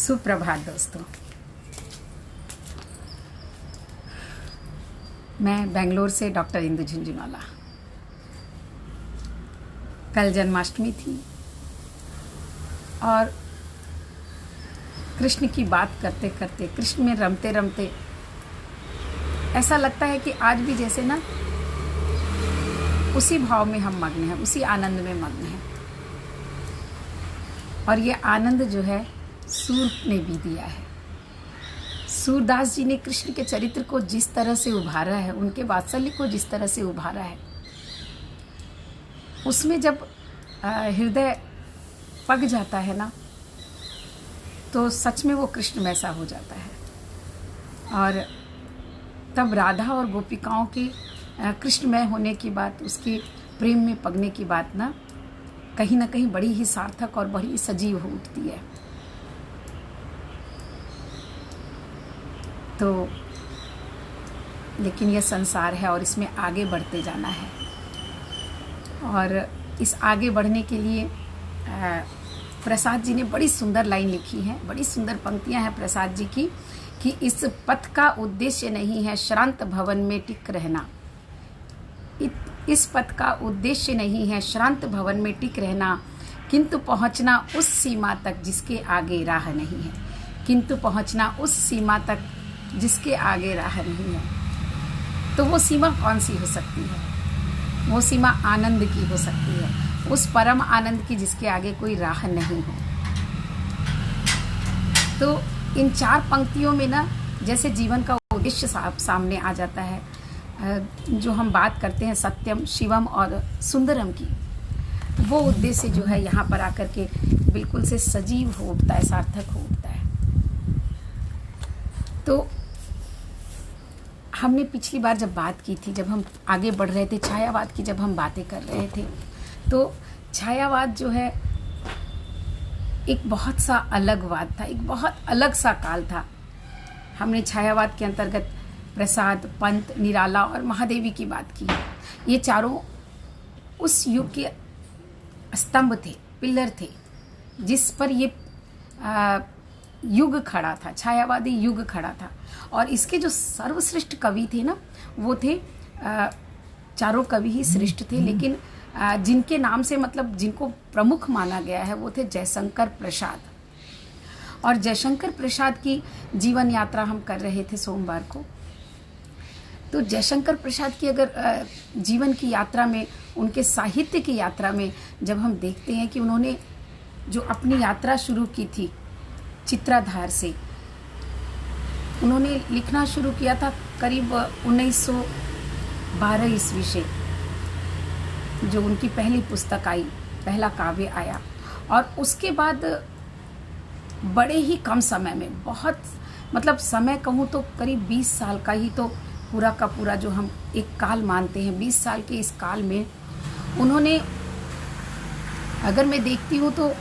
सुप्रभात दोस्तों। मैं बेंगलोर से डॉक्टर इंदु झुंझुनवाला। कल जन्माष्टमी थी और कृष्ण की बात करते करते, कृष्ण में रमते रमते ऐसा लगता है कि आज भी जैसे ना उसी भाव में हम मग्न हैं, उसी आनंद में मग्न हैं। और ये आनंद जो है सूर ने भी दिया है। सूरदास जी ने कृष्ण के चरित्र को जिस तरह से उभारा है, उनके वात्सल्य को जिस तरह से उभारा है, उसमें जब हृदय पग जाता है ना, तो सच में वो कृष्ण में सा हो जाता है। और तब राधा और गोपिकाओं के कृष्णमय होने की बात, उसके प्रेम में पगने की बात ना कहीं बड़ी ही सार्थक और बड़ी सजीव हो उठती है। तो लेकिन यह संसार है और इसमें आगे बढ़ते जाना है। और इस आगे बढ़ने के लिए प्रसाद जी ने बड़ी सुंदर लाइन लिखी है, बड़ी सुंदर पंक्तियां हैं प्रसाद जी की, कि इस पथ का उद्देश्य नहीं है श्रांत भवन में टिक रहना। इस पथ का उद्देश्य नहीं है श्रांत भवन में टिक रहना, किंतु पहुंचना उस सीमा तक जिसके आगे राह नहीं है। किंतु पहुंचना उस सीमा तक जिसके आगे राह नहीं है। तो वो सीमा कौन सी हो सकती है? वो सीमा आनंद की हो सकती है, उस परम आनंद की जिसके आगे कोई राह नहीं हो। तो इन चार पंक्तियों में ना जैसे जीवन का उद्देश्य सामने आ जाता है। जो हम बात करते हैं सत्यम, शिवम और सुंदरम की, वो उद्देश्य जो है यहाँ पर आकर के बिल्कुल से सजीव हो उठता है, सार्थक हो उठता है। तो हमने पिछली बार जब बात की थी, जब हम आगे बढ़ रहे थे, छायावाद की जब हम बातें कर रहे थे, तो छायावाद जो है एक बहुत सा अलग वाद था, एक बहुत अलग सा काल था। हमने छायावाद के अंतर्गत प्रसाद, पंत, निराला और महादेवी की बात की। ये चारों उस युग के स्तंभ थे, पिलर थे, जिस पर ये युग खड़ा था, छायावादी युग खड़ा था। और इसके जो सर्वश्रेष्ठ कवि थे ना, वो थे चारों कवि ही श्रेष्ठ थे, लेकिन जिनके नाम से मतलब जिनको प्रमुख माना गया है वो थे जयशंकर प्रसाद। और जयशंकर प्रसाद की जीवन यात्रा हम कर रहे थे सोमवार को। तो जयशंकर प्रसाद की अगर जीवन की यात्रा में, उनके साहित्य की यात्रा में जब हम देखते हैं कि उन्होंने जो अपनी यात्रा शुरू की थी चित्राधार से, उन्होंने लिखना शुरू किया था करीब 1912 ईस्वी से, जो उनकी पहली पुस्तक आई, पहला काव्य आया। और उसके बाद बड़े ही कम समय में, बहुत मतलब समय कहूँ तो करीब 20 साल का ही तो पूरा का पूरा जो हम एक काल मानते हैं, 20 साल के इस काल में उन्होंने, अगर मैं देखती हूँ तो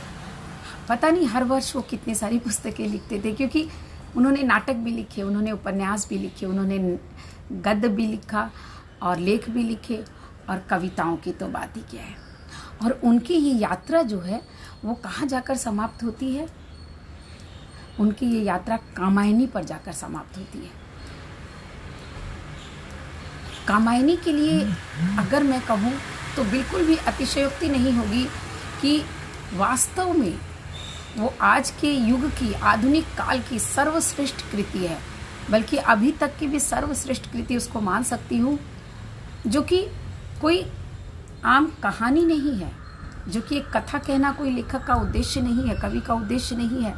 पता नहीं हर वर्ष वो कितनी सारी पुस्तकें लिखते थे, क्योंकि उन्होंने नाटक भी लिखे, उन्होंने उपन्यास भी लिखे, उन्होंने गद्य भी लिखा और लेख भी लिखे, और कविताओं की तो बात ही क्या है। और उनकी ये यात्रा जो है वो कहाँ जाकर समाप्त होती है? उनकी ये यात्रा कामायनी पर जाकर समाप्त होती है। कामायनी के लिए अगर मैं कहूँ तो बिल्कुल भी अतिशयोक्ति नहीं होगी कि वास्तव में वो आज के युग की, आधुनिक काल की सर्वश्रेष्ठ कृति है, बल्कि अभी तक की भी सर्वश्रेष्ठ कृति उसको मान सकती हूँ, जो कि कोई आम कहानी नहीं है, जो कि एक कथा कहना कोई लेखक का उद्देश्य नहीं है, कवि का उद्देश्य नहीं है।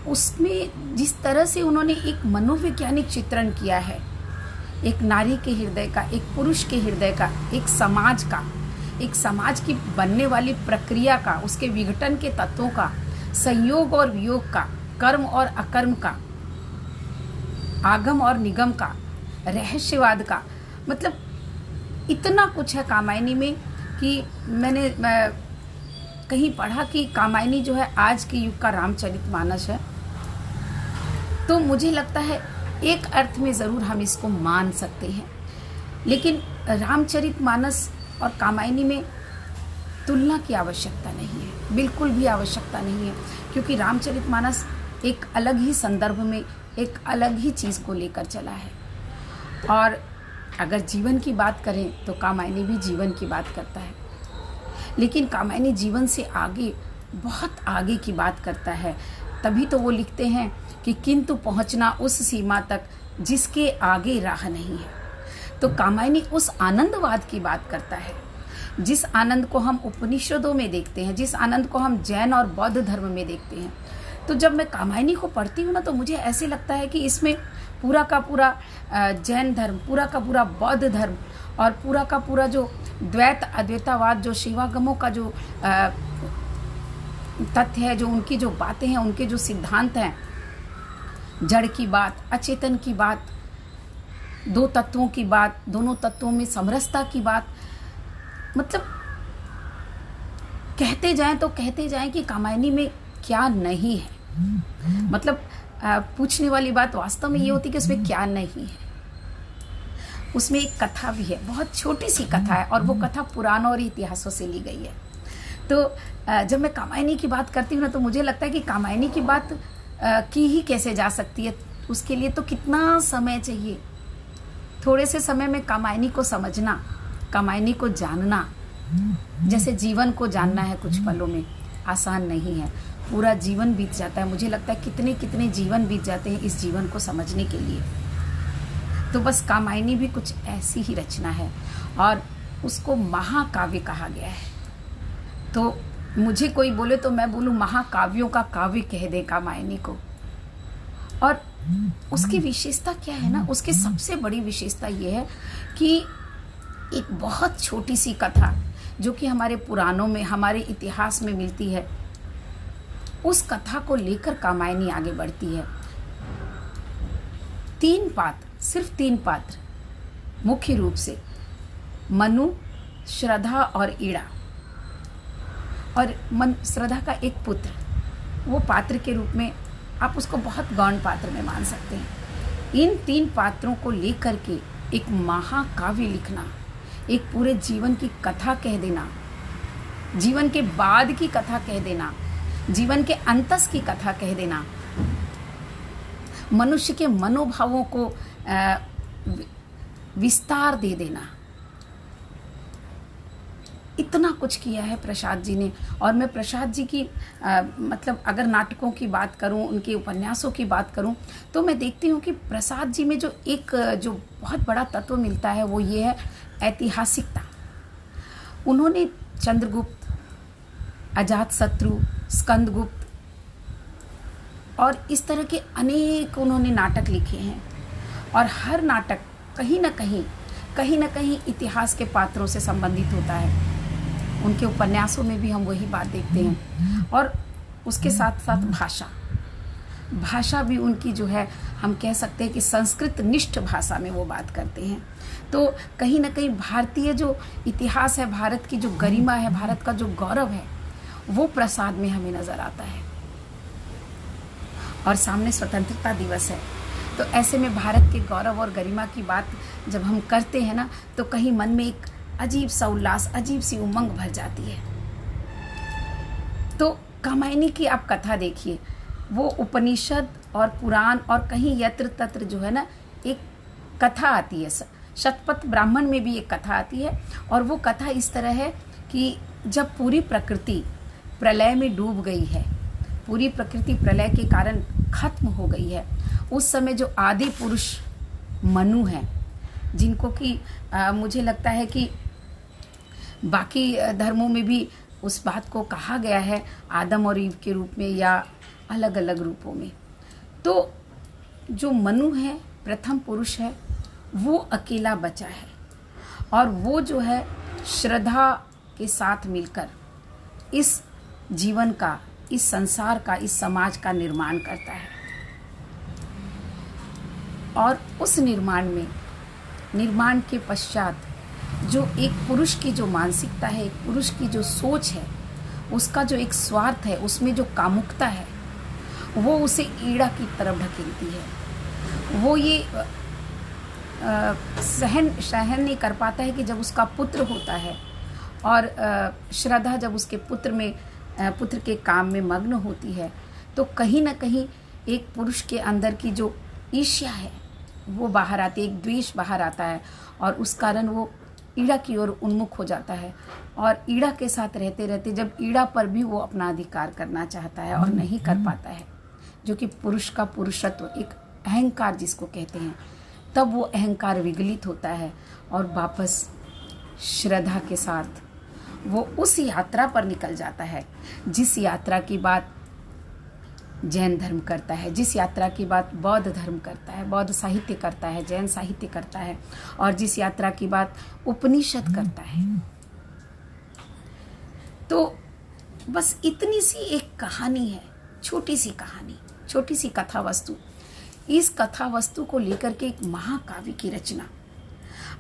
उसमें जिस तरह से उन्होंने एक मनोवैज्ञानिक चित्रण किया है, एक नारी के हृदय का, एक पुरुष के हृदय का, एक समाज की बनने वाली प्रक्रिया का, उसके विघटन के तत्वों का, संयोग और वियोग का, कर्म और अकर्म का, आगम और निगम का, रहस्यवाद का, मतलब इतना कुछ है कामायनी में कि मैंने कहीं पढ़ा कि कामायनी जो है आज के युग का रामचरितमानस है। तो मुझे लगता है एक अर्थ में ज़रूर हम इसको मान सकते हैं, लेकिन रामचरितमानस और कामायनी में तुलना की आवश्यकता नहीं है, बिल्कुल भी आवश्यकता नहीं है, क्योंकि रामचरितमानस एक अलग ही संदर्भ में एक अलग ही चीज़ को लेकर चला है। और अगर जीवन की बात करें तो कामायनी भी जीवन की बात करता है, लेकिन कामायनी जीवन से आगे, बहुत आगे की बात करता है। तभी तो वो लिखते हैं कि किंतु पहुंचना उस सीमा तक जिसके आगे राह नहीं है। तो कामायनी उस आनंदवाद की बात करता है, जिस आनंद को हम उपनिषदों में देखते हैं, जिस आनंद को हम जैन और बौद्ध धर्म में देखते हैं। तो जब मैं कामायनी को पढ़ती हूँ ना, तो मुझे ऐसे लगता है कि इसमें पूरा का पूरा जैन धर्म, पूरा का पूरा बौद्ध धर्म और पूरा का पूरा जो द्वैत अद्वैतावाद, जो शिवागमों का जो तथ्य है, जो उनकी जो बातें हैं, उनके जो सिद्धांत हैं, जड़ की बात, अचेतन की बात, दो तत्वों की बात, दोनों तत्वों में समरसता की बात, मतलब कहते जाएं कि कामायनी में क्या नहीं है। मतलब पूछने वाली बात वास्तव में ये होती है कि उसमें क्या नहीं है। उसमें एक कथा भी है, बहुत छोटी सी कथा है, और वो कथा पुराणों और इतिहासों से ली गई है। तो जब मैं कामायनी की बात करती हूँ ना, तो मुझे लगता है कि कामायनी की बात की ही कैसे जा सकती है, उसके लिए तो कितना समय चाहिए। थोड़े से समय में कामायनी को समझना, कामायनी को जानना, जैसे जीवन को जानना है कुछ पलों में, आसान नहीं है। पूरा जीवन बीत जाता है, मुझे लगता है कितने कितने जीवन बीत जाते हैं इस जीवन को समझने के लिए। तो बस कामायनी भी कुछ ऐसी ही रचना है, और उसको महाकाव्य कहा गया है। तो मुझे कोई बोले तो मैं बोलूँ महाकाव्यों का काव्य कह दे कामायनी को। और उसकी विशेषता क्या है ना, उसकी सबसे बड़ी विशेषता ये है कि एक बहुत छोटी सी कथा जो कि हमारे पुराणों में, हमारे इतिहास में मिलती है, उस कथा को लेकर कामायनी आगे बढ़ती है। सिर्फ तीन पात्र मुख्य रूप से, मनु, श्रद्धा और ईड़ा। और श्रद्धा का एक पुत्र, वो पात्र के रूप में आप उसको बहुत गौण पात्र में मान सकते हैं। इन तीन पात्रों को लेकर के एक महाकाव्य लिखना, एक पूरे जीवन की कथा कह देना, जीवन के बाद की कथा कह देना, जीवन के अंतस की कथा कह देना, मनुष्य के मनोभावों को विस्तार दे देना, इतना कुछ किया है प्रसाद जी ने। और मैं प्रसाद जी की मतलब अगर नाटकों की बात करूं, उनके उपन्यासों की बात करूं, तो मैं देखती हूं कि प्रसाद जी में जो बहुत बड़ा तत्व मिलता है वो ये है ऐतिहासिकता। उन्होंने चंद्रगुप्त, अजातशत्रु, स्कंदगुप्त और इस तरह के अनेक उन्होंने नाटक लिखे हैं, और हर नाटक कहीं ना कहीं इतिहास के पात्रों से संबंधित होता है। उनके उपन्यासों में भी हम वही बात देखते हैं। और उसके साथ साथ भाषा भी उनकी जो है, हम कह सकते हैं कि संस्कृत निष्ठ भाषा में वो बात करते हैं। तो कहीं ना कहीं भारतीय जो इतिहास है, भारत की जो गरिमा है, भारत का जो गौरव है, वो प्रसाद में हमें नजर आता है। और सामने स्वतंत्रता दिवस है, तो ऐसे में भारत के गौरव और गरिमा की बात जब हम करते हैं ना, तो कहीं मन में एक अजीब सा उल्लास, अजीब सी उमंग भर जाती है। तो कामायनी की आप कथा देखिए, वो उपनिषद और पुराण और कहीं यत्र तत्र जो है ना, एक कथा आती है। शतपथ ब्राह्मण में भी एक कथा आती है, और वो कथा इस तरह है कि जब पूरी प्रकृति प्रलय में डूब गई है, पूरी प्रकृति प्रलय के कारण खत्म हो गई है, उस समय जो आदि पुरुष मनु हैं, जिनको कि मुझे लगता है कि बाकी धर्मों में भी उस बात को कहा गया है आदम और ईव के रूप में या अलग अलग रूपों में। तो जो मनु है, प्रथम पुरुष है, वो अकेला बचा है, और वो जो है श्रद्धा के साथ मिलकर इस जीवन का, इस संसार का, इस समाज का निर्माण करता है। और उस निर्माण के पश्चात जो एक पुरुष की जो मानसिकता है, एक पुरुष की जो सोच है, उसका जो एक स्वार्थ है, उसमें जो कामुकता है, वो उसे ईड़ा की तरफ ढकेलती है। वो ये सहन नहीं कर पाता है कि जब उसका पुत्र होता है और श्रद्धा जब उसके पुत्र के काम में मग्न होती है तो कहीं ना कहीं एक पुरुष के अंदर की जो ईर्ष्या है वो बाहर आती है, एक द्वेष बाहर आता है और उस कारण वो ईड़ा की ओर उन्मुख हो जाता है। और ईड़ा के साथ रहते रहते जब ईड़ा पर भी वो अपना अधिकार करना चाहता है और नहीं कर पाता है, जो कि पुरुष का पुरुषत्व, एक अहंकार जिसको कहते हैं, तब वो अहंकार विगलित होता है और वापस श्रद्धा के साथ वो उस यात्रा पर निकल जाता है जिस यात्रा की बात जैन धर्म करता है, जिस यात्रा की बात बौद्ध धर्म करता है, बौद्ध साहित्य करता है, जैन साहित्य करता है, और जिस यात्रा की बात उपनिषद करता है। तो बस इतनी सी एक कहानी है, छोटी सी कहानी, छोटी सी कथा वस्तु। इस कथा वस्तु को लेकर के एक महाकाव्य की रचना,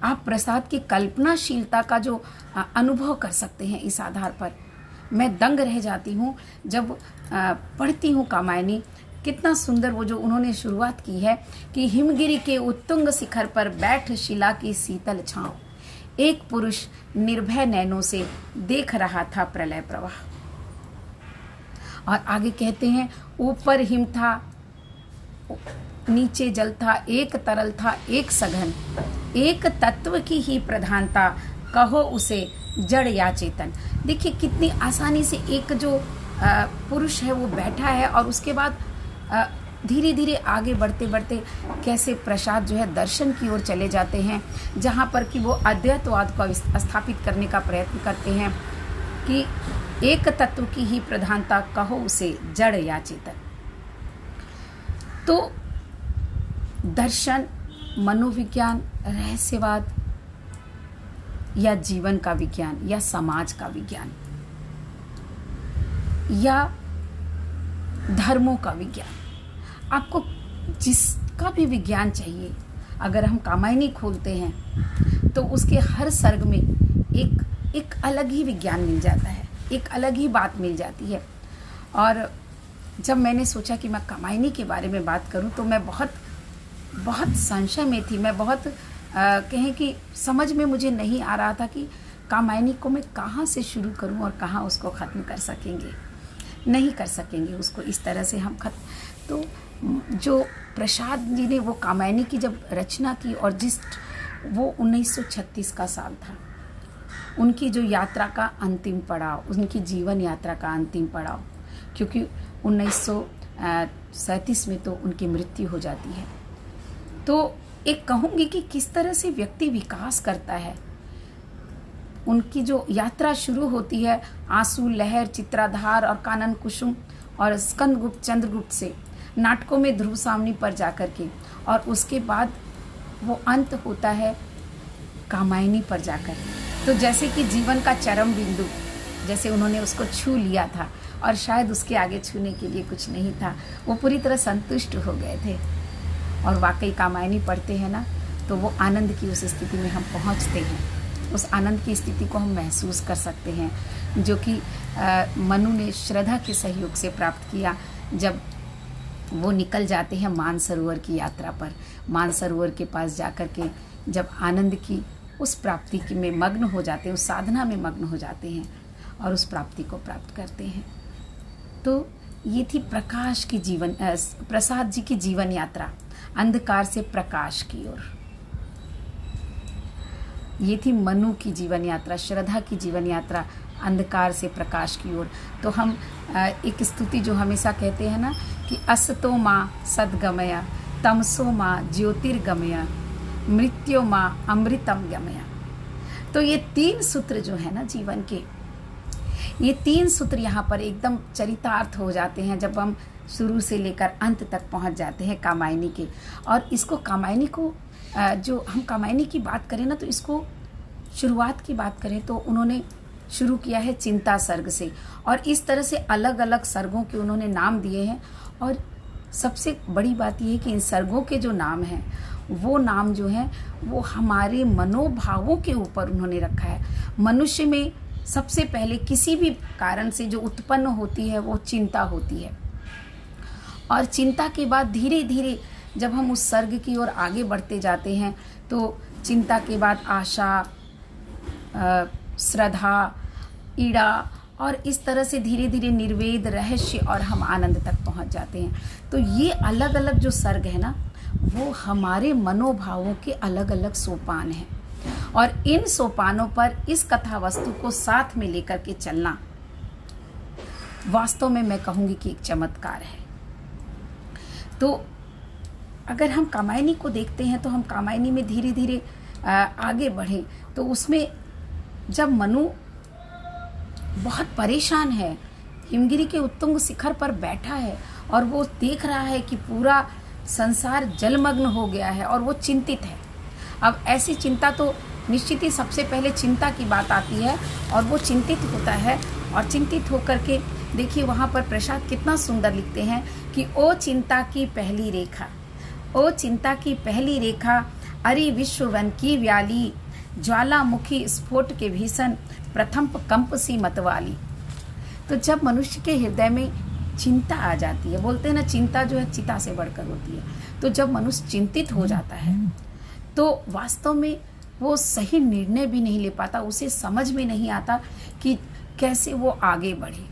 आप प्रसाद की कल्पनाशीलता का जो अनुभव कर सकते हैं इस आधार पर। मैं दंग रह जाती हूँ जब पढ़ती हूँ कामायनी। कितना सुंदर वो जो उन्होंने शुरुआत की है कि हिमगिरी के उत्तुंग शिखर पर बैठ शिला की शीतल छांव, एक पुरुष निर्भय नैनों से देख रहा था प्रलय प्रवाह। और आगे कहते हैं, ऊपर हिम था, नीचे जल था, एक तरल था, एक सघन, एक तत्व की ही प्रधानता, कहो उसे जड़ या चेतन। देखिए कितनी आसानी से एक जो पुरुष है वो बैठा है और उसके बाद धीरे धीरे आगे बढ़ते बढ़ते कैसे प्रसाद जो है दर्शन की ओर चले जाते हैं, जहाँ पर कि वो अद्वैतवाद को स्थापित करने का प्रयत्न करते हैं कि एक तत्व की ही प्रधानता, कहो उसे जड़ या चेतन। तो दर्शन, मनोविज्ञान, रहस्यवाद या जीवन का विज्ञान या समाज का विज्ञान या धर्मों का विज्ञान, आपको जिसका भी विज्ञान चाहिए, अगर हम कामायनी खोलते हैं तो उसके हर सर्ग में एक अलग ही विज्ञान मिल जाता है, एक अलग ही बात मिल जाती है। और जब मैंने सोचा कि मैं कामायनी के बारे में बात करूं तो मैं बहुत संशय में थी। मैं बहुत कहें कि समझ में मुझे नहीं आ रहा था कि कामायनी को मैं कहाँ से शुरू करूं और कहाँ उसको ख़त्म कर सकेंगे। नहीं कर सकेंगे उसको इस तरह से हम खत्म। तो जो प्रसाद जी ने वो कामायनी की जब रचना की और वो 1936 का साल था, उनकी जो यात्रा का अंतिम पड़ाव, उनकी जीवन यात्रा का अंतिम पड़ाव, क्योंकि 1937 में तो उनकी मृत्यु हो जाती है। तो एक कहूँगी कि किस तरह से व्यक्ति विकास करता है। उनकी जो यात्रा शुरू होती है आंसू, लहर, चित्राधार और कानन कुसुम और स्कंदगुप्त, चंद्रगुप्त से नाटकों में ध्रुव सावनी पर जाकर के, और उसके बाद वो अंत होता है कामायनी पर जाकर। तो जैसे कि जीवन का चरम बिंदु, जैसे उन्होंने उसको छू लिया था और शायद उसके आगे छूने के लिए कुछ नहीं था, वो पूरी तरह संतुष्ट हो गए थे। और वाकई कामायनी पढ़ते हैं ना तो वो आनंद की उस स्थिति में हम पहुंचते हैं, उस आनंद की स्थिति को हम महसूस कर सकते हैं जो कि मनु ने श्रद्धा के सहयोग से प्राप्त किया जब वो निकल जाते हैं मानसरोवर की यात्रा पर। मानसरोवर के पास जाकर के जब आनंद की उस प्राप्ति की में मग्न हो जाते हैं, उस साधना में मग्न हो जाते हैं और उस प्राप्ति को प्राप्त करते हैं। तो ये थी प्रसाद जी की जीवन यात्रा, अंधकार से प्रकाश की ओर। ये थी मनु की जीवन यात्रा, श्रद्धा की जीवन यात्रा, अंधकार से प्रकाश की ओर। तो हम एक स्तुति जो हमेशा कहते हैं ना कि असतो माँ सद्गमया, तमसो माँ ज्योतिर्गमया, मृत्यो माँ अमृतम गमया। तो ये 3 सूत्र जो है ना जीवन के, ये 3 सूत्र यहाँ पर एकदम चरितार्थ हो जाते हैं जब हम शुरू से लेकर अंत तक पहुँच जाते हैं कामायनी के। और इसको कामायनी को जो हम कामायनी की बात करें ना, तो इसको शुरुआत की बात करें तो उन्होंने शुरू किया है चिंता सर्ग से, और इस तरह से अलग अलग सर्गों के उन्होंने नाम दिए हैं। और सबसे बड़ी बात यह है कि इन सर्गों के जो नाम हैं वो नाम जो हैं वो हमारे मनोभावों के ऊपर उन्होंने रखा है। मनुष्य में सबसे पहले किसी भी कारण से जो उत्पन्न होती है वो चिंता होती है, और चिंता के बाद धीरे धीरे जब हम उस सर्ग की ओर आगे बढ़ते जाते हैं तो चिंता के बाद आशा, श्रद्धा, ईड़ा, और इस तरह से धीरे धीरे निर्वेद, रहस्य और हम आनंद तक पहुंच जाते हैं। तो ये अलग अलग जो सर्ग है ना, वो हमारे मनोभावों के अलग अलग सोपान हैं, और इन सोपानों पर इस कथा वस्तु को साथ में लेकर के चलना वास्तव में मैं कहूंगी कि एक चमत्कार है। तो अगर हम कामायनी को देखते हैं तो हम कामायनी में धीरे धीरे आगे बढ़ें तो उसमें जब मनु बहुत परेशान है, हिमगिरी के उत्तुंग शिखर पर बैठा है और वो देख रहा है कि पूरा संसार जलमग्न हो गया है और वो चिंतित है। अब ऐसी चिंता तो निश्चित ही सबसे पहले चिंता की बात आती है, और वो चिंतित होता है, और चिंतित होकर के देखिए वहाँ पर प्रसाद कितना सुंदर लिखते हैं कि ओ चिंता की पहली रेखा, ओ चिंता की पहली रेखा, अरि विश्ववन की व्याली, ज्वालामुखी स्फोट के भीषण, प्रथम कंप सी मतवाली। तो जब मनुष्य के हृदय में चिंता आ जाती है, बोलते हैं ना चिंता जो है चिता से बढ़कर होती है, तो जब मनुष्य चिंतित हो जाता है तो वास्तव में वो सही निर्णय भी नहीं ले पाता, उसे समझ में नहीं आता कि कैसे वो आगे बढ़े।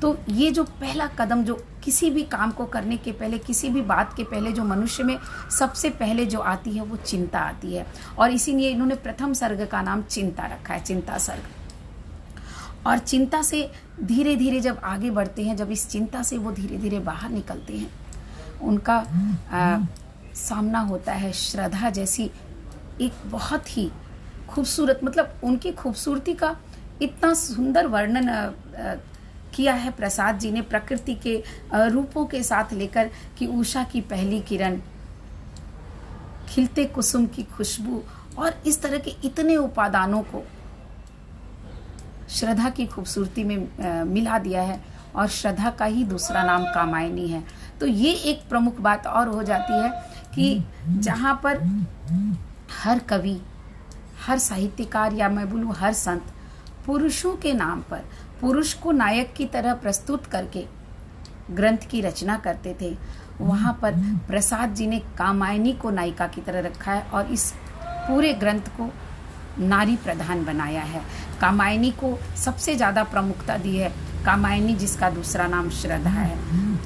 तो ये जो पहला कदम जो किसी भी काम को करने के पहले, किसी भी बात के पहले जो मनुष्य में सबसे पहले जो आती है वो चिंता आती है, और इसीलिए इन्होंने प्रथम सर्ग का नाम चिंता रखा है, चिंता सर्ग। और चिंता से धीरे धीरे जब आगे बढ़ते हैं, जब इस चिंता से वो धीरे धीरे बाहर निकलते हैं, उनका सामना होता है श्रद्धा जैसी एक बहुत ही खूबसूरत, मतलब उनकी खूबसूरती का इतना सुंदर वर्णन किया है प्रसाद जी ने प्रकृति के रूपों के साथ लेकर कि उषा की पहली किरण, खिलते कुसुम की खुशबू, और इस तरह के इतने उपादानों को श्रद्धा की खूबसूरती में मिला दिया है, और श्रद्धा का ही दूसरा नाम कामायनी है। तो ये एक प्रमुख बात और हो जाती है कि जहाँ पर हर कवि, हर साहित्यकार, या मैं बोलूँ हर संत पुरुषों के नाम पर पुरुष को नायक की तरह प्रस्तुत करके ग्रंथ की रचना करते थे, वहाँ पर प्रसाद जी ने कामायनी को नायिका की तरह रखा है और इस पूरे ग्रंथ को नारी प्रधान बनाया है। कामायनी को सबसे ज़्यादा प्रमुखता दी है, कामायनी जिसका दूसरा नाम श्रद्धा है,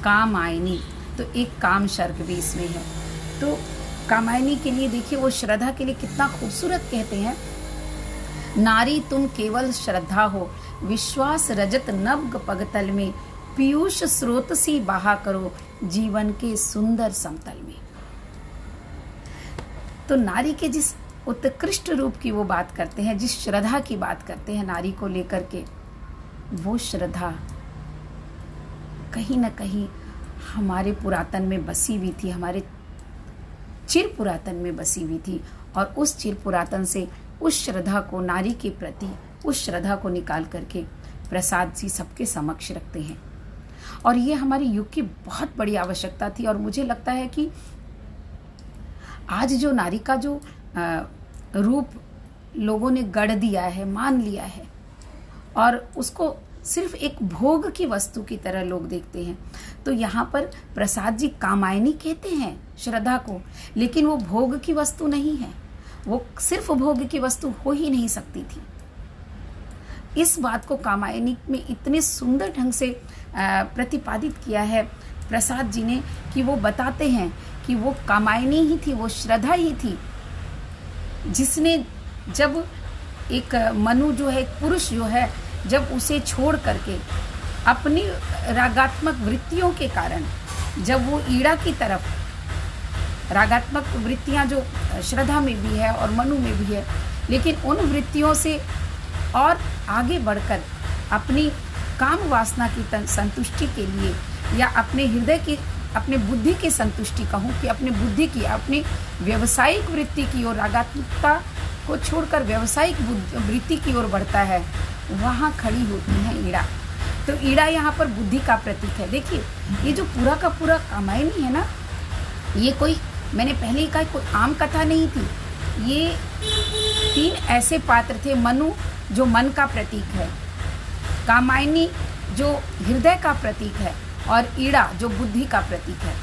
कामायनी, तो एक काम शर्क भी इसमें है। तो कामायनी के लिए देखिए वो श्रद्धा के लिए कितना खूबसूरत कहते हैं, नारी तुम केवल श्रद्धा हो, विश्वास रजत नभ पगतल में, पीयूष स्रोत सी बहा करो जीवन के सुंदर समतल में। तो नारी के जिस उत्कृष्ट रूप की वो बात करते हैं, जिस श्रद्धा की बात करते हैं नारी को लेकर के, वो श्रद्धा कहीं ना कहीं हमारे पुरातन में बसी हुई थी, हमारे चिर पुरातन में बसी हुई थी, और उस चिर पुरातन से उस श्रद्धा को, नारी के प्रति उस श्रद्धा को निकाल करके प्रसाद जी सबके समक्ष रखते हैं। और ये हमारे युग की बहुत बड़ी आवश्यकता थी, और मुझे लगता है कि आज जो नारी का जो रूप लोगों ने गढ़ दिया है, मान लिया है, और उसको सिर्फ एक भोग की वस्तु की तरह लोग देखते हैं, तो यहाँ पर प्रसाद जी कामायनी कहते हैं श्रद्धा को, लेकिन वो भोग की वस्तु नहीं है, वो सिर्फ भोग की वस्तु हो ही नहीं सकती थी। इस बात को कामायनी में इतने सुंदर ढंग से प्रतिपादित किया है प्रसाद जी ने कि वो बताते हैं कि वो कामायनी ही थी, वो श्रद्धा ही थी जिसने, जब एक मनु जो है, एक पुरुष जो है, जब उसे छोड़ करके अपनी रागात्मक वृत्तियों के कारण जब वो ईड़ा की तरफ, रागात्मक वृत्तियां जो श्रद्धा में भी है और मनु में भी है, लेकिन उन वृत्तियों से और आगे बढ़कर अपनी काम वासना की संतुष्टि के लिए, या अपने हृदय की, अपने बुद्धि की संतुष्टि कहूँ कि अपने बुद्धि की, अपनी व्यावसायिक वृत्ति की ओर, रागात्मकता को छोड़कर व्यावसायिक वृत्ति की ओर बढ़ता है, वहाँ खड़ी होती है ईड़ा। तो ईड़ा यहाँ पर बुद्धि का प्रतीक है। देखिए ये जो पूरा का पूरा कामायनी है ना, ये कोई, मैंने पहले ही कहा, कोई आम कथा नहीं थी। ये 3 ऐसे पात्र थे, मनु जो मन का प्रतीक है, कामायनी जो हृदय का प्रतीक है, और ईड़ा जो बुद्धि का प्रतीक है।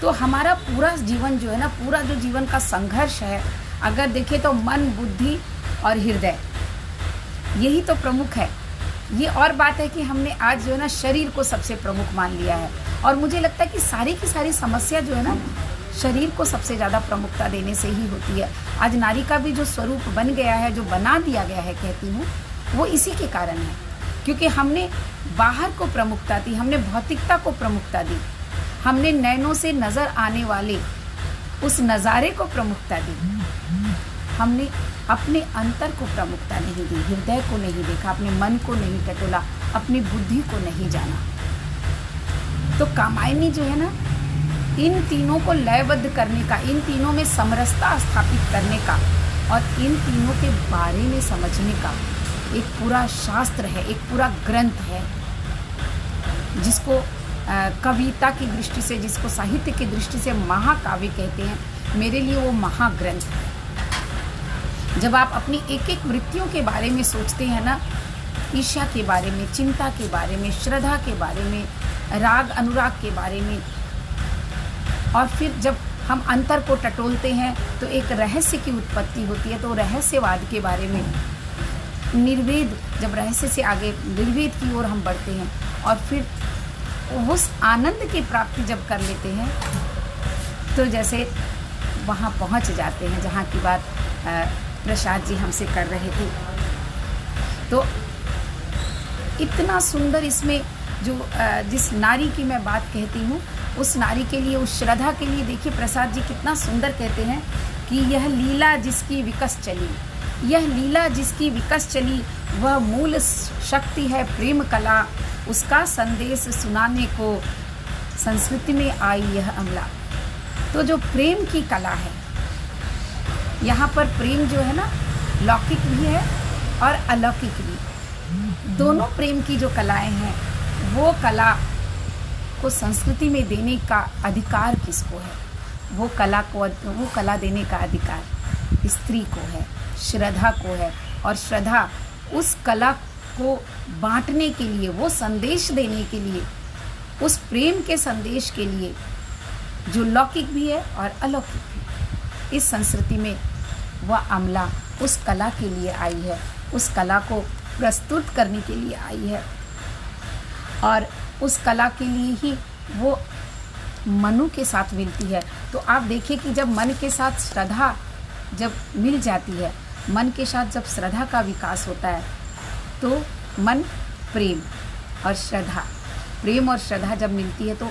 तो हमारा पूरा जीवन जो है ना, पूरा जो जीवन का संघर्ष है, अगर देखें तो मन, बुद्धि और हृदय, यही तो प्रमुख है। ये और बात है कि हमने आज जो है ना शरीर को सबसे प्रमुख मान लिया है, और मुझे लगता है कि सारी की सारी समस्या जो है ना शरीर को सबसे ज़्यादा प्रमुखता देने से ही होती है। आज नारी का भी जो स्वरूप बन गया है, जो बना दिया गया है कहती हूँ, वो इसी के कारण है, क्योंकि हमने बाहर को प्रमुखता दी, हमने भौतिकता को प्रमुखता दी, हमने नैनों से नज़र आने वाले उस नज़ारे को प्रमुखता दी, हमने अपने अंतर को प्रमुखता नहीं दी, हृदय को नहीं देखा, अपने मन को नहीं टटोला, अपनी बुद्धि को नहीं जाना। तो कामायनी जो है ना, इन तीनों को लयबद्ध करने का, इन तीनों में समरसता स्थापित करने का और इन तीनों के बारे में समझने का एक पूरा शास्त्र है, एक पूरा ग्रंथ है, जिसको कविता की दृष्टि से, जिसको साहित्य की दृष्टि से महाकाव्य कहते हैं। मेरे लिए वो महाग्रंथ है। जब आप अपनी एक एक वृत्तियों के बारे में सोचते हैं ना, ईर्ष्या के बारे में, चिंता के बारे में, श्रद्धा के बारे में, राग अनुराग के बारे में, और फिर जब हम अंतर को टटोलते हैं तो एक रहस्य की उत्पत्ति होती है। तो रहस्यवाद के बारे में, निर्वेद, जब रहस्य से आगे निर्वेद की ओर हम बढ़ते हैं और फिर उस आनंद की प्राप्ति जब कर लेते हैं, तो जैसे वहाँ पहुँच जाते हैं जहाँ की बात प्रसाद जी हमसे कर रहे थे। तो इतना सुंदर इसमें जो जिस नारी की मैं बात कहती हूँ, उस नारी के लिए, उस श्रद्धा के लिए, देखिए प्रसाद जी कितना सुंदर कहते हैं कि यह लीला जिसकी विकस चली, यह लीला जिसकी विकस चली, वह मूल शक्ति है प्रेम कला, उसका संदेश सुनाने को संस्कृति में आई यह अमला। तो जो प्रेम की कला है, यहाँ पर प्रेम जो है ना लौकिक भी है और अलौकिक भी, दोनों प्रेम की जो कलाएं हैं, वो कला को संस्कृति में देने का अधिकार किसको है? वो कला देने का अधिकार स्त्री को है, श्रद्धा को है। और श्रद्धा उस कला को बांटने के लिए, वो संदेश देने के लिए, उस प्रेम के संदेश के लिए, जो लौकिक भी है और अलौकिक भी, इस संस्कृति में वह अमला उस कला के लिए आई है, उस कला को प्रस्तुत करने के लिए आई है। और उस कला के लिए ही वो मनु के साथ मिलती है। तो आप देखिए कि जब मन के साथ श्रद्धा जब मिल जाती है, मन के साथ जब श्रद्धा का विकास होता है, तो मन प्रेम और श्रद्धा जब मिलती है, तो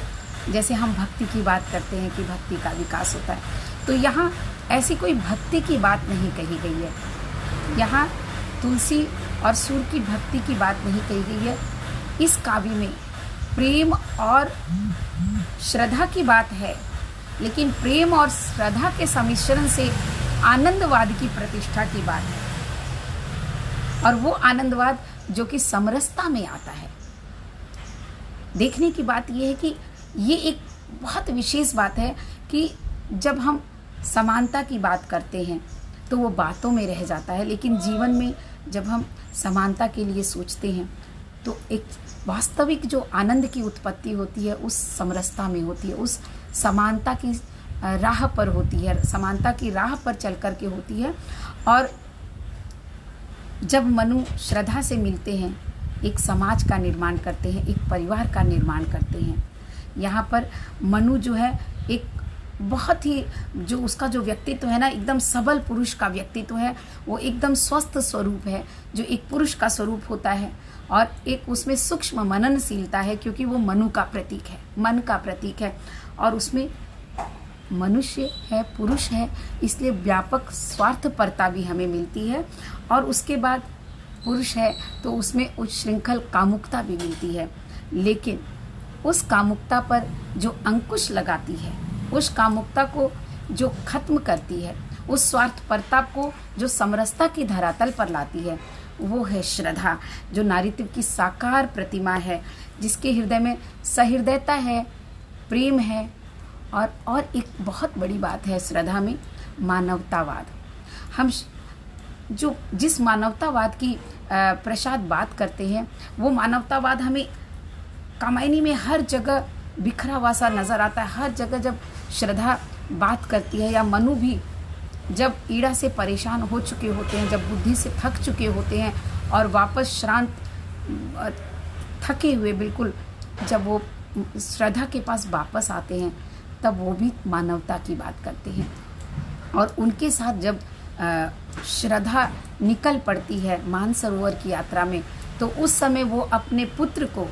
जैसे हम भक्ति की बात करते हैं कि भक्ति का विकास होता है, तो यहाँ ऐसी कोई भक्ति की बात नहीं कही गई है। यहाँ तुलसी और सूर की भक्ति की बात नहीं कही गई है। इस काव्य में प्रेम और श्रद्धा की बात है, लेकिन प्रेम और श्रद्धा के सम्मिश्रण से आनंदवाद की प्रतिष्ठा की बात है। और वो आनंदवाद जो कि समरसता में आता है। देखने की बात यह है कि ये एक बहुत विशेष बात है कि जब हम समानता की बात करते हैं तो वो बातों में रह जाता है, लेकिन जीवन में जब हम समानता के लिए सोचते हैं तो एक वास्तविक जो आनंद की उत्पत्ति होती है उस समरसता में होती है, उस समानता की राह पर होती है, समानता की राह पर चल कर के होती है। और जब मनु श्रद्धा से मिलते हैं, एक समाज का निर्माण करते हैं, एक परिवार का निर्माण करते हैं। यहाँ पर मनु जो है एक बहुत ही जो उसका जो व्यक्तित्व है ना, एकदम सबल पुरुष का व्यक्तित्व है, वो एकदम स्वस्थ स्वरूप है जो एक पुरुष का स्वरूप होता है। और एक उसमें सूक्ष्म मननशीलता है, क्योंकि वो मनु का प्रतीक है, मन का प्रतीक है, और उसमें मनुष्य है, पुरुष है, इसलिए व्यापक स्वार्थपरता भी हमें मिलती है। और उसके बाद पुरुष है तो उसमें उच्छृंखल कामुकता भी मिलती है, लेकिन उस कामुकता पर जो अंकुश लगाती है, उस कामुकता को जो खत्म करती है, उस स्वार्थपरता को जो समरसता की धरातल पर लाती है, वो है श्रद्धा, जो नारीत्व की साकार प्रतिमा है, जिसके हृदय में सहृदयता है, प्रेम है। और एक बहुत बड़ी बात है श्रद्धा में, मानवतावाद। हम जो जिस मानवतावाद की प्रसाद बात करते हैं, वो मानवतावाद हमें कामायनी में हर जगह बिखरा हुआ सा नजर आता है। हर जगह जब श्रद्धा बात करती है, या मनु भी जब ईड़ा से परेशान हो चुके होते हैं, जब बुद्धि से थक चुके होते हैं और वापस श्रांत थके हुए बिल्कुल जब वो श्रद्धा के पास वापस आते हैं, तब वो भी मानवता की बात करते हैं। और उनके साथ जब श्रद्धा निकल पड़ती है मानसरोवर की यात्रा में, तो उस समय वो अपने पुत्र को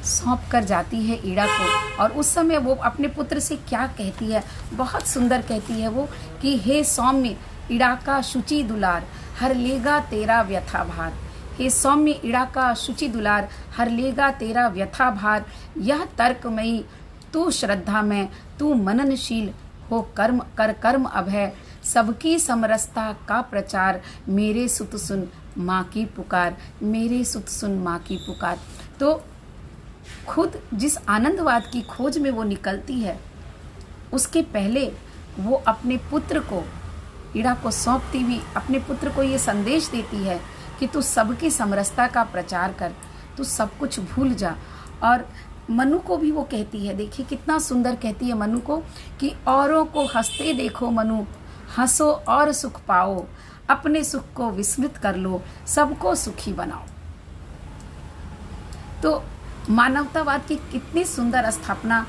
सौंप कर जाती है ईड़ा को। और उस समय वो अपने पुत्र से क्या कहती है, बहुत सुंदर कहती है वो कि हे सौम्य ईड़ा का शुचि दुलार, हर लेगा तेरा व्यथा भार। हे सौम्य ईड़ा का शुचि दुलार, हर लेगा तेरा व्यथा भार। यह तर्कमयी तू श्रद्धा में, तू मननशील हो कर्म कर कर्म अभय। सबकी समरसता का प्रचार, मेरे सुत सुन माँ की पुकार, मेरे सुत सुन माँ की पुकार। तो खुद जिस आनंदवाद की खोज में वो निकलती है, उसके पहले वो अपने पुत्र को, ईड़ा को सौंपती हुई अपने पुत्र को ये संदेश देती है कि तू सबकी समरसता का प्रचार कर, तू सब कुछ भूल जा। और मनु को भी वो कहती है, देखिए कितना सुंदर कहती है मनु को कि औरों को हंसते देखो मनु, हंसो और सुख पाओ, अपने सुख को विस्मृत कर लो, सबको सुखी बनाओ। तो मानवतावाद की कितनी सुंदर स्थापना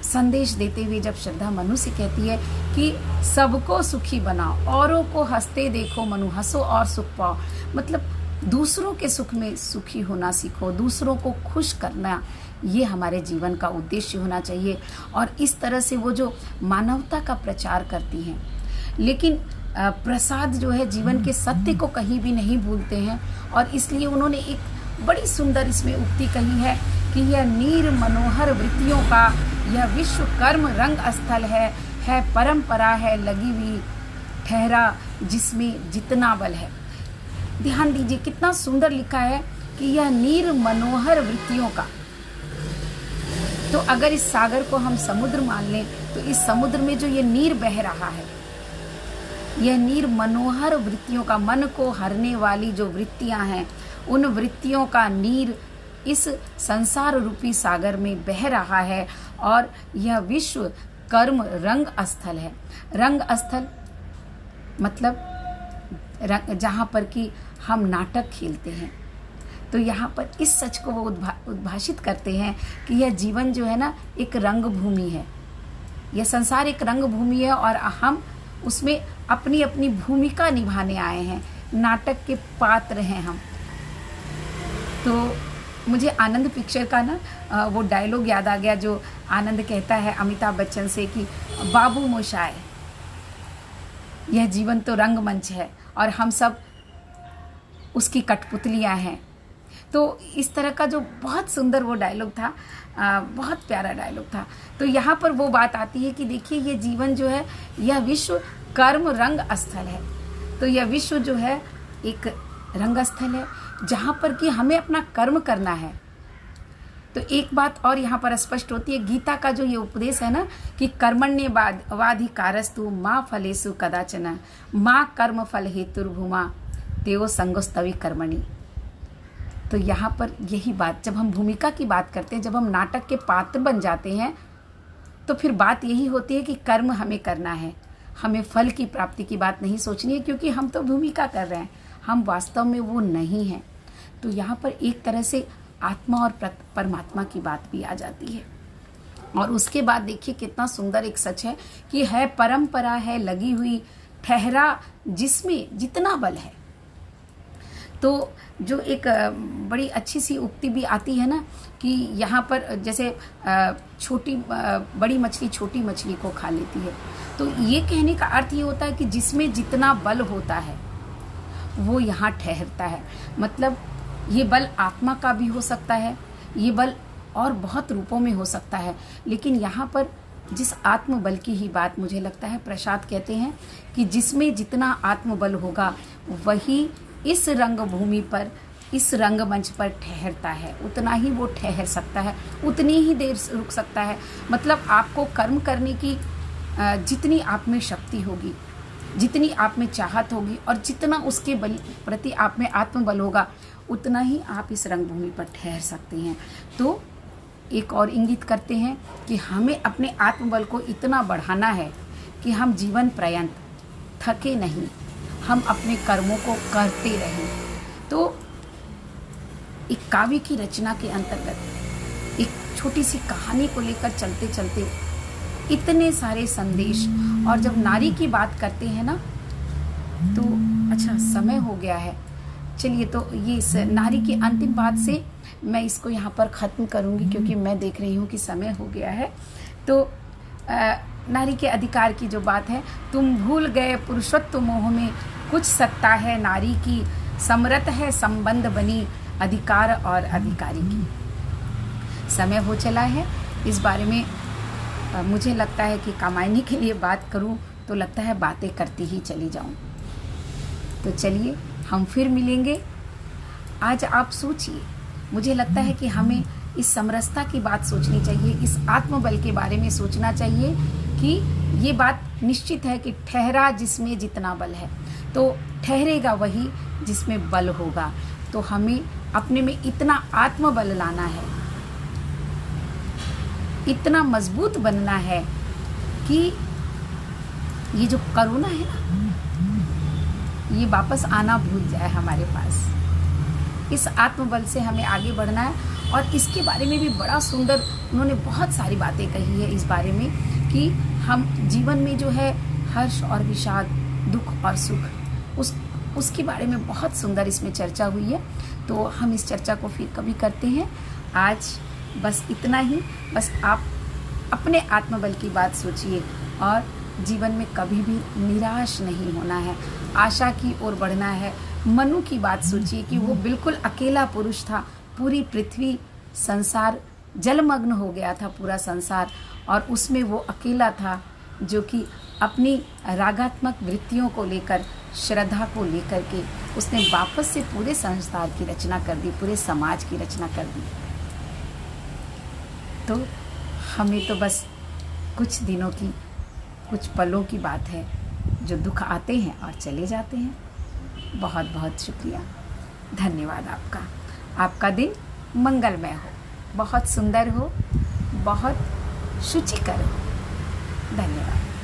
संदेश देते हुए जब श्रद्धा मनु से कहती है कि सबको सुखी बनाओ, औरों को हंसते देखो मनु, हंसो और सुख पाओ। मतलब दूसरों के सुख में सुखी होना सीखो, दूसरों को खुश करना, ये हमारे जीवन का उद्देश्य होना चाहिए। और इस तरह से वो जो मानवता का प्रचार करती हैं, लेकिन प्रसाद जो है जीवन के सत्य को कहीं भी नहीं भूलते हैं। और इसलिए उन्होंने एक बड़ी सुंदर इसमें उक्ति कही है कि यह नीर मनोहर वृत्तियों का यह विश्व कर्म रंग स्थल है परंपरा है लगी हुई ठहरा जिसमें जितना बल है। ध्यान दीजिए कितना सुंदर लिखा है कि यह नीर मनोहर वृत्तियों का। तो अगर इस सागर को हम समुद्र मान लें, तो इस समुद्र में जो ये नीर बह रहा है, यह नीर मनोहर वृत्तियों का, मन को हरने वाली जो वृत्तियां हैं, उन वृत्तियों का नीर इस संसार रूपी सागर में बह रहा है। और यह विश्व कर्म रंग स्थल है। रंग स्थल मतलब जहाँ पर कि हम नाटक खेलते हैं। तो यहाँ पर इस सच को वो उद्भाषित करते हैं कि यह जीवन जो है ना, एक रंग भूमि है, यह संसार एक रंग भूमि है और हम उसमें अपनी अपनी भूमिका निभाने आए हैं, नाटक के पात्र हैं हम। तो मुझे आनंद पिक्चर का ना वो डायलॉग याद आ गया जो आनंद कहता है अमिताभ बच्चन से कि बाबू मोशाय, यह जीवन तो रंगमंच है और हम सब उसकी कठपुतलियां हैं। तो इस तरह का जो बहुत सुंदर वो डायलॉग था, बहुत प्यारा डायलॉग था। तो यहाँ पर वो बात आती है कि देखिए ये जीवन जो है, यह विश्व कर्म रंग स्थल है। तो यह विश्व जो है एक रंग स्थल है जहाँ पर कि हमें अपना कर्म करना है। तो एक बात और यहाँ पर स्पष्ट होती है, गीता का जो ये उपदेश है ना कि कर्मण्य वाधिकारस्तु माँ फलेषु कदाचन माँ कर्म फल हेतुर्भुमा तेओ संगोस्तवि कर्मणि। तो यहाँ पर यही बात, जब हम भूमिका की बात करते हैं, जब हम नाटक के पात्र बन जाते हैं, तो फिर बात यही होती है कि कर्म हमें करना है, हमें फल की प्राप्ति की बात नहीं सोचनी है, क्योंकि हम तो भूमिका कर रहे हैं, हम वास्तव में वो नहीं हैं। तो यहाँ पर एक तरह से आत्मा और परमात्मा की बात भी आ जाती है। और उसके बाद देखिए कितना सुंदर एक सच है कि है परंपरा है लगी हुई ठहरा जिसमें जितना बल है। तो जो एक बड़ी अच्छी सी उक्ति भी आती है ना कि यहाँ पर जैसे बड़ी मछली छोटी मछली को खा लेती है। तो ये कहने का अर्थ ये होता है कि जिसमें जितना बल होता है वो यहाँ ठहरता है। मतलब ये बल आत्मा का भी हो सकता है, ये बल और बहुत रूपों में हो सकता है, लेकिन यहाँ पर जिस आत्मबल की ही बात मुझे लगता है प्रसाद कहते हैं कि जिसमें जितना आत्मबल होगा वही इस रंगभूमि पर, इस रंगमंच पर ठहरता है, उतना ही वो ठहर सकता है, उतनी ही देर रुक सकता है। मतलब आपको कर्म करने की जितनी आप में शक्ति होगी, जितनी आप में चाहत होगी और जितना उसके बल प्रति आप में आत्मबल होगा, उतना ही आप इस रंगभूमि पर ठहर सकते हैं। तो एक और इंगित करते हैं कि हमें अपने आत्मबल को इतना बढ़ाना है कि हम जीवन पर्यंत थके नहीं, हम अपने कर्मों को करते रहें। तो एक काव्य की रचना के अंतर्गत एक छोटी सी कहानी को लेकर चलते चलते इतने सारे संदेश, और जब नारी की बात करते हैं ना, तो अच्छा समय हो गया है, चलिए तो ये इस नारी की अंतिम बात से मैं इसको यहाँ पर ख़त्म करूँगी, क्योंकि मैं देख रही हूँ कि समय हो गया है। तो नारी के अधिकार की जो बात है, तुम भूल गए पुरुषत्व मोह में कुछ सत्ता है नारी की, समरत है संबंध बनी अधिकार और अधिकारी की। समय हो चला है, इस बारे में मुझे लगता है कि कामायनी के लिए बात करूं तो लगता है बातें करती ही चली जाऊं। तो चलिए हम फिर मिलेंगे। आज आप सोचिए, मुझे लगता है कि हमें इस समरसता की बात सोचनी चाहिए, इस आत्मबल के बारे में सोचना चाहिए कि ये बात निश्चित है कि ठहरा जिसमें जितना बल है, तो ठहरेगा वही जिसमें बल होगा। तो हमें अपने में इतना आत्मबल लाना है, इतना मजबूत बनना है कि ये जो कोरोना है ना, ये वापस आना भूल जाए हमारे पास। इस आत्मबल से हमें आगे बढ़ना है। और इसके बारे में भी बड़ा सुंदर उन्होंने बहुत सारी बातें कही है इस बारे में कि हम जीवन में जो है हर्ष और विषाद, दुख और सुख, उसके बारे में बहुत सुंदर इसमें चर्चा हुई है। तो हम इस चर्चा को फिर कभी करते हैं। आज बस इतना ही। बस आप अपने आत्मबल की बात सोचिए और जीवन में कभी भी निराश नहीं होना है, आशा की ओर बढ़ना है। मनु की बात सोचिए कि वो बिल्कुल अकेला पुरुष था, पूरी पृथ्वी संसार जलमग्न हो गया था पूरा संसार, और उसमें वो अकेला था जो कि अपनी रागात्मक वृत्तियों को लेकर, श्रद्धा को लेकर के उसने वापस से पूरे संसार की रचना कर दी, पूरे समाज की रचना कर दी। तो हमें तो बस कुछ दिनों की, कुछ पलों की बात है जो दुख आते हैं और चले जाते हैं। बहुत बहुत शुक्रिया, धन्यवाद आपका। आपका दिन मंगलमय हो, बहुत सुंदर हो, बहुत शुचिकर हो। धन्यवाद।